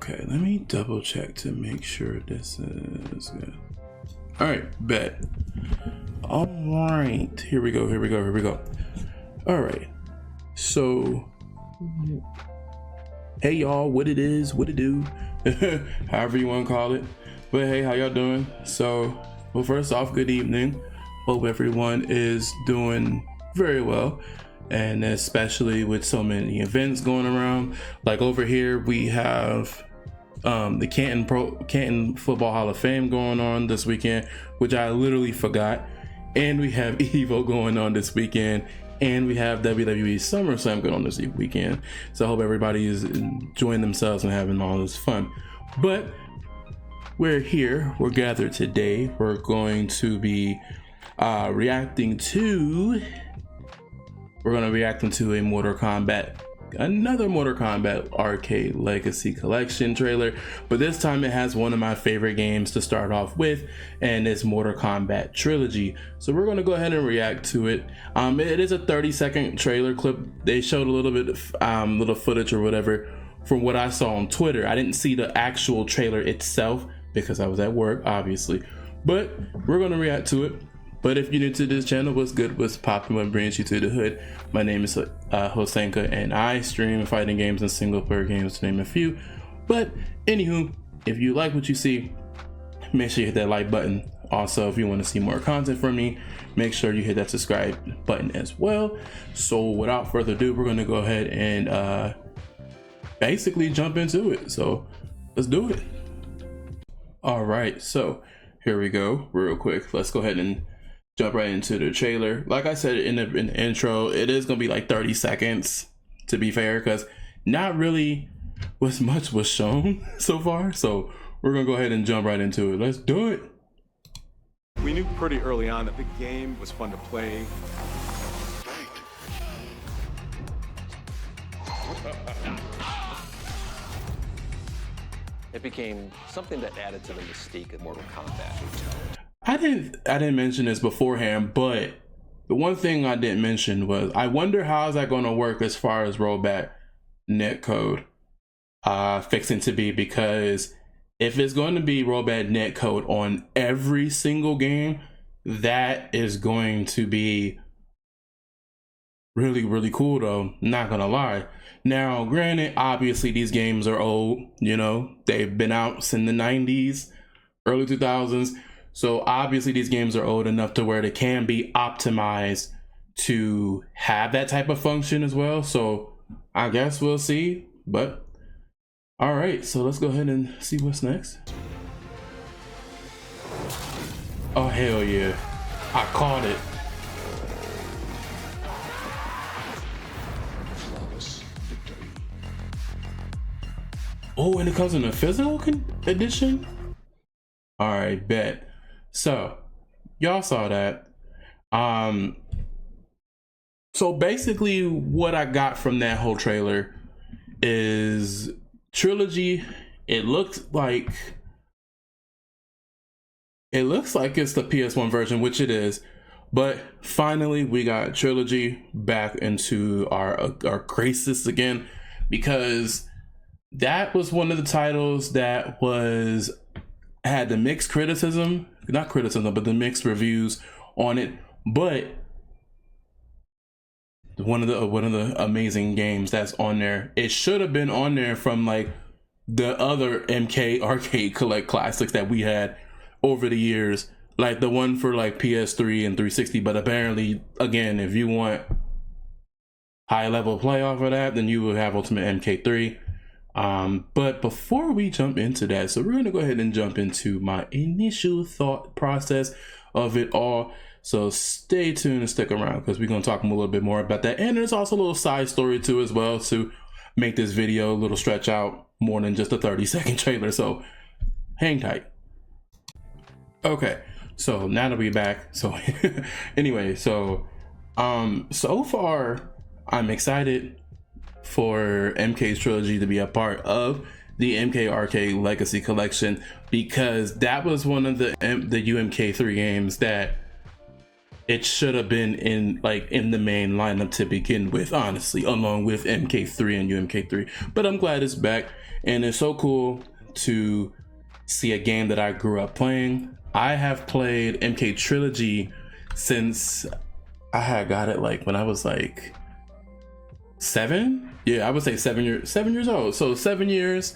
Okay, let me double check to make sure this is good. All right, bet. All right, here we go. All right, so hey y'all, what it is, what it do, however you want to call it. But hey, how y'all doing? So, well, first off, good evening. Hope everyone is doing very well, and especially with so many events going around. Like over here, we have the Canton Football Hall of Fame going on this weekend, which I literally forgot. And we have Evo going on this weekend, and we have WWE SummerSlam going on this weekend. So I hope everybody is enjoying themselves and having all this fun. But we're here, we're gathered today. We're going to be reacting to a another Mortal Kombat Arcade Legacy Collection trailer, but this time it has one of my favorite games to start off with, and it's Mortal Kombat Trilogy. So we're going to go ahead and react to it. It is a 30-second trailer clip. They showed a little bit of little footage or whatever from what I saw on Twitter. I didn't see the actual trailer itself because I was at work, obviously, but we're going to react to it. But if you're new to this channel, what's good, what's poppin', what brings you to the hood? My name is Hosenka, and I stream fighting games and single player games, to name a few. But anywho, if you like what you see, make sure you hit that like button. Also, if you want to see more content from me, make sure you hit that subscribe button as well. So without further ado, we're gonna go ahead and basically jump into it. So let's do it. All right, so here we go real quick. Let's go ahead and jump right into the trailer. Like I said in the intro, it is gonna be like 30 seconds to be fair, because not really much was shown so far. So we're gonna go ahead and jump right into it. Let's do it. We knew pretty early on that the game was fun to play. It became something that added to the mystique of Mortal Kombat. I didn't mention this beforehand, but the one thing I didn't mention was I wonder how is that going to work as far as rollback netcode fixing to be, because if it's going to be rollback netcode on every single game, that is going to be really cool though, not gonna lie. Now granted, obviously these games are old, you know, they've been out since the 90s, early 2000s. So obviously these games are old enough to where they can be optimized to have that type of function as well. So I guess we'll see, but all right, so let's go ahead and see what's next. Oh, hell yeah. I caught it. Oh, and it comes in a physical edition? All right, bet. So y'all saw that. So basically what I got from that whole trailer is Trilogy. It looks like it's the PS1 version, which it is, but finally we got Trilogy back into our graces again, because that was one of the titles that had the mixed criticism, not criticism, but the mixed reviews on it. But one of the amazing games that's on there. It should have been on there from like the other MK arcade collect classics that we had over the years, like the one for like PS3 and 360. But apparently, again, if you want high level play off of that, then you will have Ultimate MK3. But before we jump into that, so we're going to go ahead and jump into my initial thought process of it all. So stay tuned and stick around, because we're going to talk a little bit more about that. And there's also a little side story too as well to make this video a little stretch out more than just a 30-second trailer. So hang tight. Okay, so now that we're back, so anyway, so so far I'm excited for MK's Trilogy to be a part of the MK Arcade Legacy Collection, because that was one of the UMK3 games that it should have been in the main lineup to begin with, honestly, along with MK3 and UMK3. But I'm glad it's back, and it's so cool to see a game that I grew up playing. I have played MK Trilogy since I had got it like when I was like 7. Yeah, I would say 7 years old. So 7 years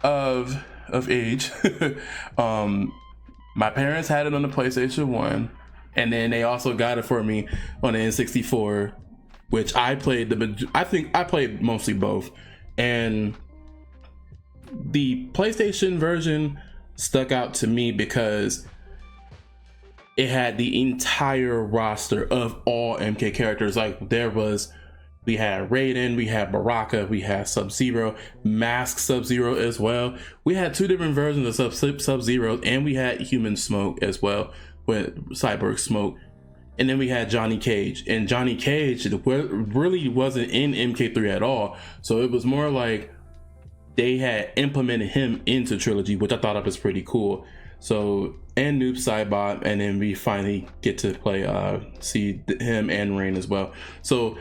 of age. My parents had it on the PlayStation 1, and then they also got it for me on the N64, which I played I think I played mostly both. And the PlayStation version stuck out to me because it had the entire roster of all MK characters. Like we had Raiden, we had Baraka, we had Sub-Zero, Mask Sub-Zero as well. We had 2 different versions of Sub-Zero, and we had Human Smoke as well with Cyborg Smoke. And then we had Johnny Cage, and Johnny Cage really wasn't in MK3 at all. So it was more like they had implemented him into Trilogy, which I thought was pretty cool. So, and Noob Saibot, and then we finally get to play see him and Rain as well. So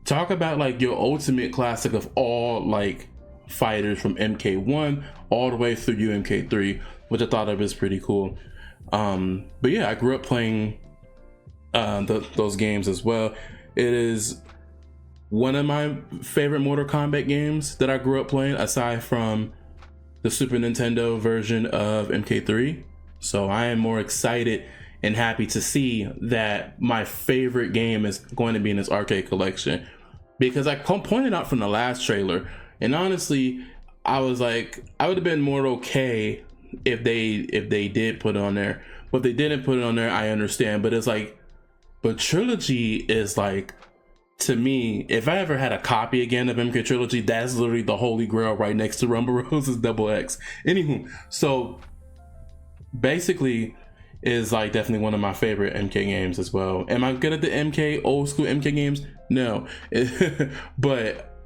talk about like your ultimate classic of all like fighters from MK1 all the way through UMK3, which I thought was pretty cool. But yeah, I grew up playing those games as well. It is one of my favorite Mortal Kombat games that I grew up playing, aside from the Super Nintendo version of MK3. So I am more excited and happy to see that my favorite game is going to be in this arcade collection, because I pointed out from the last trailer, and honestly I was like, I would have been more okay if they did put it on there, but if they didn't put it on there, I understand. But it's like, but Trilogy is like, to me, if I ever had a copy again of MK Trilogy, that's literally the holy grail right next to Rumble Roses Double X. Anywho, so basically is like definitely one of my favorite MK games as well. Am I good at the MK old school MK games? No. But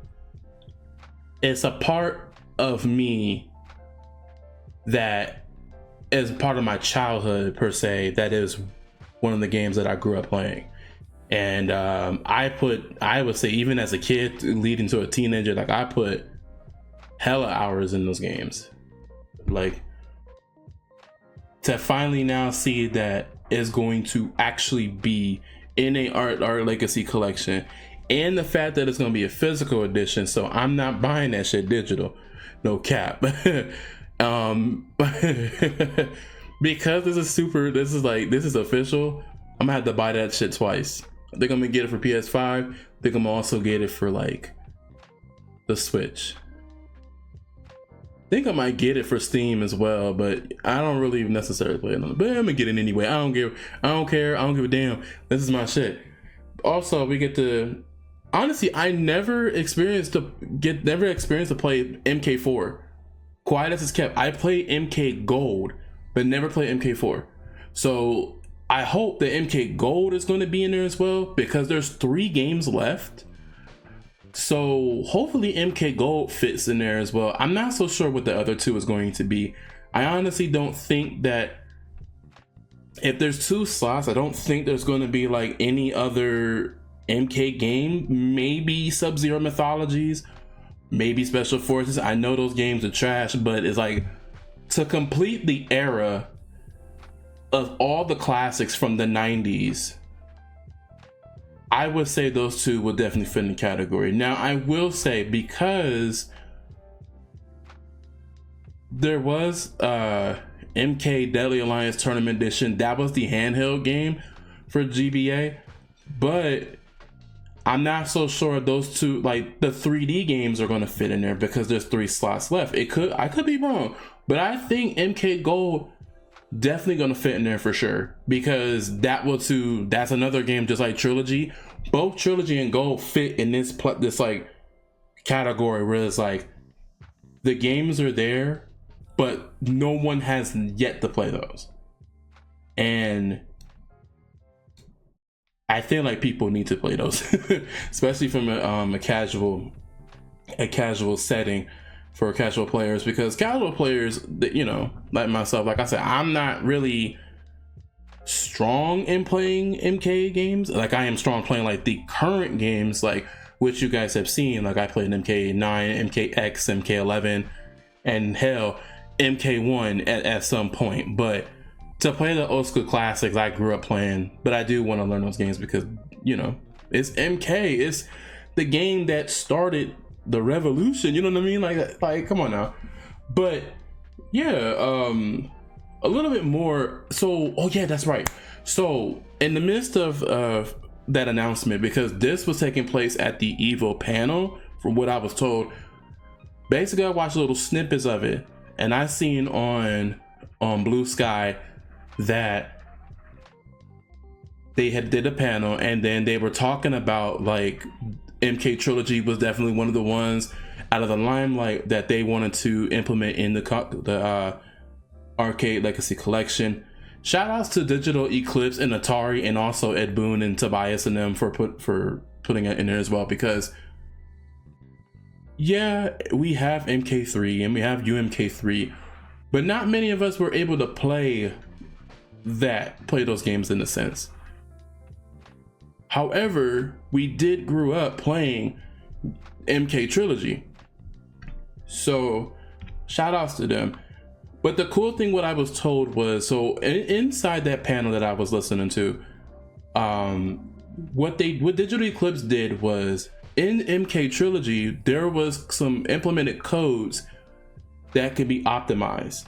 it's a part of me that is part of my childhood per se, that is one of the games that I grew up playing. And I would say, even as a kid leading to a teenager, like I put hella hours in those games. Like, to finally now see that is going to actually be in a art legacy collection, and the fact that it's going to be a physical edition, so I'm not buying that shit digital, no cap. Because this is official, I'm gonna have to buy that shit twice. I think I'm gonna get it for PS5. I think I'm also get it for like the Switch. I think I might get it for Steam as well, but I don't really necessarily play it on it. But I'm gonna get it anyway. I don't care. I don't give a damn. This is my shit. Also, we get to, honestly, I never experienced to play MK4. Quiet as it's kept. I played MK Gold, but never played MK4. So I hope that MK Gold is going to be in there as well, because there's 3 games left. So hopefully MK Gold fits in there as well. I'm not so sure what the other 2 is going to be. I honestly don't think that, if there's 2 slots, I don't think there's going to be like any other MK game. Maybe Sub-Zero Mythologies, maybe Special Forces. I know those games are trash, but it's like, to complete the era of all the classics from the 90s, I would say those 2 would definitely fit in the category. Now, I will say, because there was MK Deadly Alliance Tournament Edition, that was the handheld game for GBA, but I'm not so sure those 2, like the 3D games, are going to fit in there, because there's 3 slots left. I could be wrong, but I think MK Gold definitely gonna fit in there for sure, because that's another game just like Trilogy. Both Trilogy and Gold fit in this like category where it's like the games are there, but no one has yet to play those, and I feel like people need to play those, especially from a casual setting for casual players, because casual players, you know, like myself, like I said, I'm not really strong in playing MK games. Like, I am strong playing like the current games, like which you guys have seen. Like, I played MK9, MKX, MK11, and hell, MK1 at some point. But to play the old school classics I grew up playing, but I do want to learn those games because, you know, it's MK. It's the game that started the revolution. You know what I mean? Like come on now. But yeah, a little bit more. So, oh yeah, that's right. So in the midst of that announcement, because this was taking place at the Evo panel, from what I was told, basically I watched little snippets of it, and I seen on Blue Sky that they had did a panel, and then they were talking about like MK Trilogy was definitely one of the ones out of the limelight that they wanted to implement in the Arcade Legacy Collection. Shout outs to Digital Eclipse and Atari, and also Ed Boon and Tobias and them for putting it in there as well, because yeah, we have MK3 and we have UMK3, but not many of us were able to play those games in a sense. However, we did grow up playing MK Trilogy, so shout outs to them. But the cool thing, what I was told was, so inside that panel that I was listening to, what Digital Eclipse did was, in MK Trilogy, there was some implemented codes that could be optimized.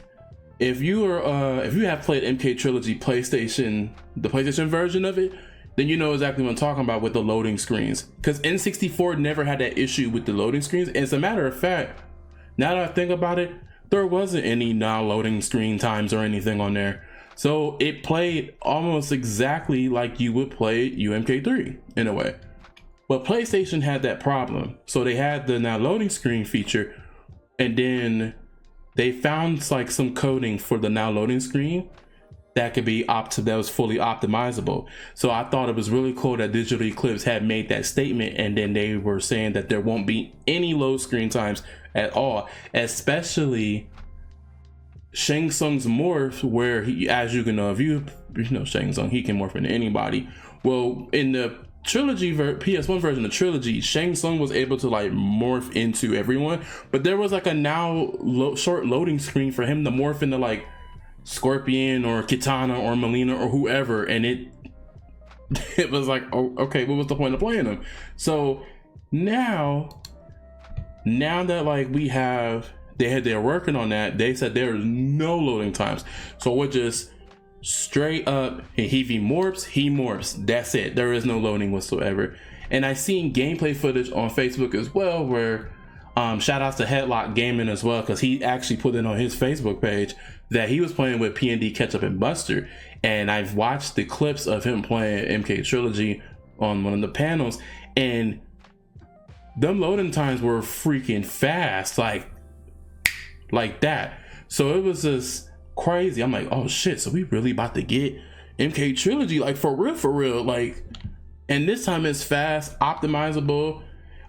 If you have played MK Trilogy the PlayStation version of it, then you know exactly what I'm talking about with the loading screens. Because N64 never had that issue with the loading screens. And as a matter of fact, now that I think about it, there wasn't any loading screen times or anything on there. So it played almost exactly like you would play UMK3 in a way. But PlayStation had that problem. So they had the now loading screen feature, and then they found like some coding for the now loading screen that could be that was fully optimizable. So I thought it was really cool that Digital Eclipse had made that statement, and then they were saying that there won't be any load screen times at all, especially Shang Tsung's morph, where he, as you can know, if you know Shang Tsung, he can morph into anybody. Well, in the Trilogy PS1 version of Trilogy, Shang Tsung was able to like morph into everyone, but there was like a short loading screen for him to morph into like Scorpion or Kitana or Melina or whoever, and it was like, oh, okay, what was the point of playing them? So now that like they're working on that, they said there is no loading times, so we're just straight up, if he morphs, that's it. There is no loading whatsoever. And I seen gameplay footage on Facebook as well, where shout outs to Headlock Gaming as well, because he actually put it on his Facebook page that he was playing with P&D Ketchup and Buster, and I've watched the clips of him playing MK Trilogy on one of the panels, and them loading times were freaking fast, like that. So it was just crazy. I'm like, oh shit, so we really about to get MK Trilogy like for real, like, and this time it's fast, optimizable.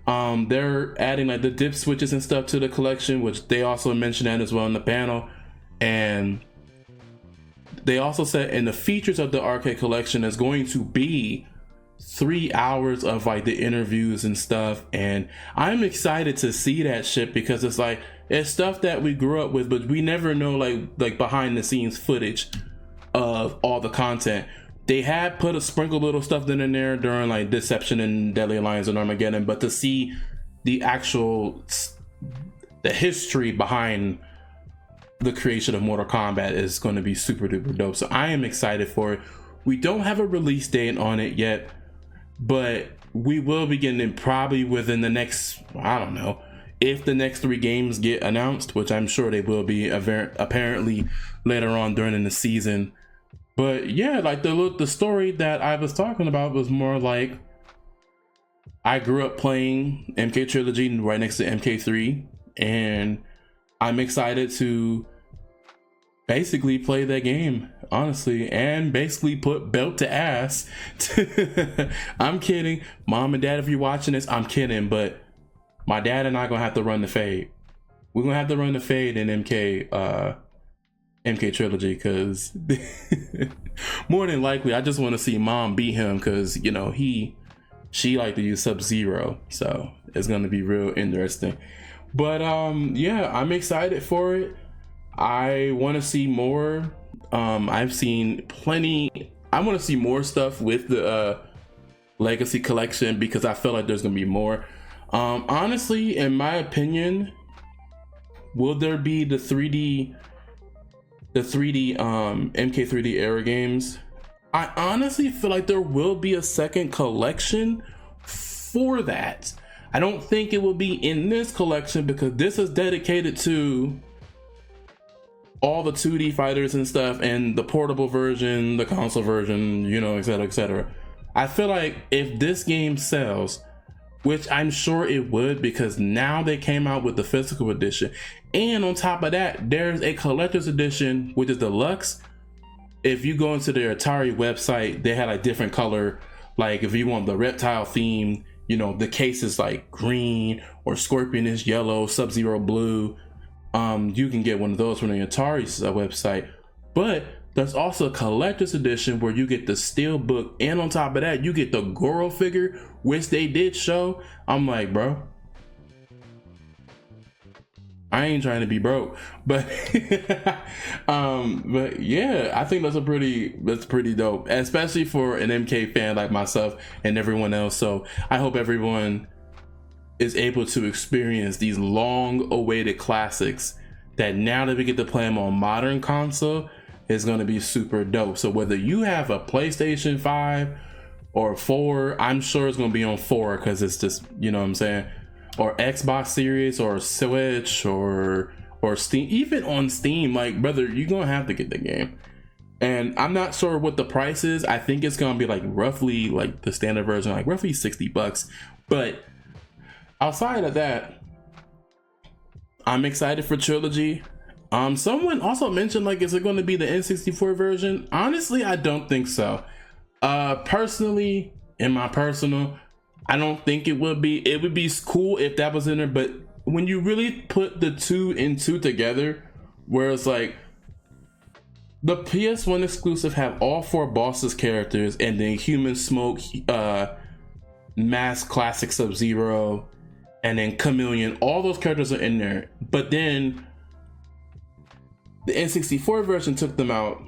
They're adding like the dip switches and stuff to the collection, which they also mentioned that as well in the panel. And they also said in the features of the arcade collection is going to be 3 hours of like the interviews and stuff, and I'm excited to see that shit, because it's like, it's stuff that we grew up with, but we never know like behind the scenes footage of all the content. They had put a sprinkle little stuff in there during like Deception and Deadly Alliance and Armageddon, but to see the history behind the creation of Mortal Kombat is going to be super duper dope. So I am excited for it. We don't have a release date on it yet, but we will be getting it probably within the next, I don't know, if the next 3 games get announced, which I'm sure they will be apparently later on during the season. But yeah, like the story that I was talking about was more like, I grew up playing MK Trilogy right next to MK3, and I'm excited to basically play that game, honestly, and basically put belt to ass. I'm kidding, mom and dad, if you're watching this, I'm kidding, but my dad and I gonna have to run the fade. We're gonna have to run the fade in MK Trilogy, because more than likely I just want to see mom beat him, because you know she like to use Sub-Zero, so it's gonna be real interesting. But yeah, I'm excited for it. I want to see more. I've seen plenty. I want to see more stuff with the Legacy Collection because I feel like there's gonna be more. Honestly, in my opinion, will there be the 3D MK3D era games? I honestly feel like there will be a second collection for that. I don't think it will be in this collection because this is dedicated to all the 2D fighters and stuff, and the portable version, the console version, you know, etc, etc. I feel like if this game sells, which I'm sure it would because now they came out with the physical edition, and on top of that there's a collector's edition which is deluxe. If you go into their Atari website, they had like different color, like if you want the reptile theme, you know, the case is like green, or Scorpion is yellow, Sub-Zero blue. You can get one of those from the Atari's website. But there's also a collector's edition where you get the steel book, and on top of that you get the Goro figure, which they did show. I'm like, bro, I ain't trying to be broke, but but yeah, I think that's pretty dope, especially for an MK fan like myself and everyone else. So I hope everyone is able to experience these long awaited classics that now that we get to play them on modern console is going to be super dope. So whether you have a PlayStation 5 or 4, I'm sure it's going to be on 4 because it's just, you know what I'm saying, or Xbox Series or Switch or Steam, even on Steam, like, brother, you're gonna have to get the game. And I'm not sure what the price is. I think it's gonna be like roughly like the standard version, like roughly $60. But outside of that, I'm excited for Trilogy. Someone also mentioned, like, is it going to be the N64 version? Honestly, I don't think so. Personally, in my personal, I don't think it would be. It would be cool if that was in there, but when you really put the two and two together, where it's like the PS1 exclusive have all 4 bosses characters, and then Human Smoke, Mask Classic Sub-Zero, and then Chameleon, all those characters are in there. But then the N64 version took them out,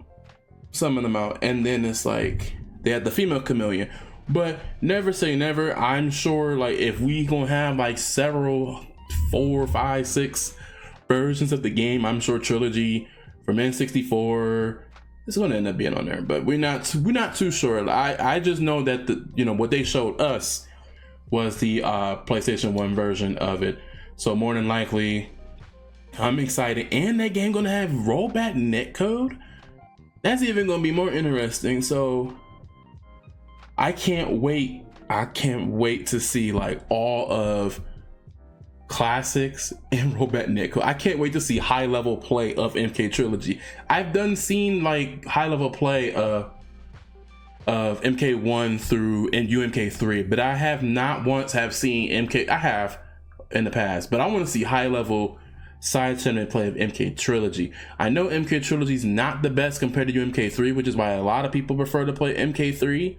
some of them out, and then it's like they had the female Chameleon. But never say never. I'm sure, like, if we gonna have like several 4, 5, 6 versions of the game, I'm sure Trilogy from N64 is gonna end up being on there. But we're not too sure. I just know that the, you know, what they showed us was the PlayStation 1 version of it. So more than likely, I'm excited. And that game gonna have rollback netcode. That's even gonna be more interesting. So I can't wait to see like all of classics and rollback netcode. I can't wait to see high level play of MK Trilogy. I've seen like high level play of MK1 through and UMK3, but I have not once have seen MK. I have in the past, but I want to see high level side channel play of MK Trilogy. I know MK Trilogy is not the best compared to UMK3, which is why a lot of people prefer to play UMK3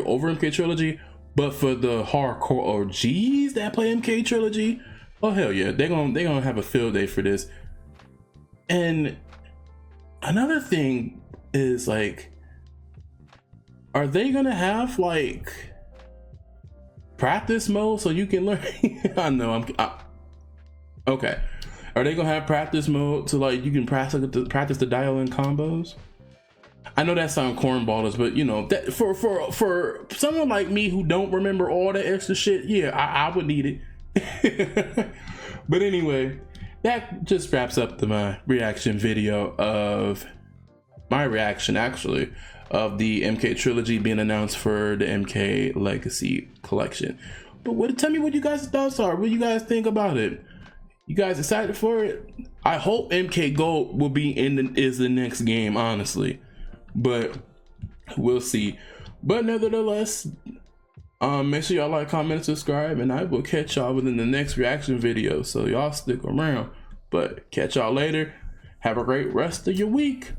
over MK Trilogy. But for the hardcore OGs that play MK Trilogy, oh hell yeah, they're gonna have a field day for this. And another thing is, like, are they gonna have like practice mode so you can learn? I know okay. Are they gonna have practice mode so like you can practice the dial-in combos? I know that sounds cornballers, but you know, that for someone like me who don't remember all that extra shit, yeah, I would need it. But anyway, that just wraps up my reaction video of actually of the MK Trilogy being announced for the MK Legacy Collection. But tell me what you guys' thoughts are. What you guys think about it? You guys excited for it? I hope MK Gold will be is the next game, honestly. But we'll see. But nevertheless, make sure y'all like, comment, and subscribe, and I will catch y'all within the next reaction video. So y'all stick around. But catch y'all later. Have a great rest of your week.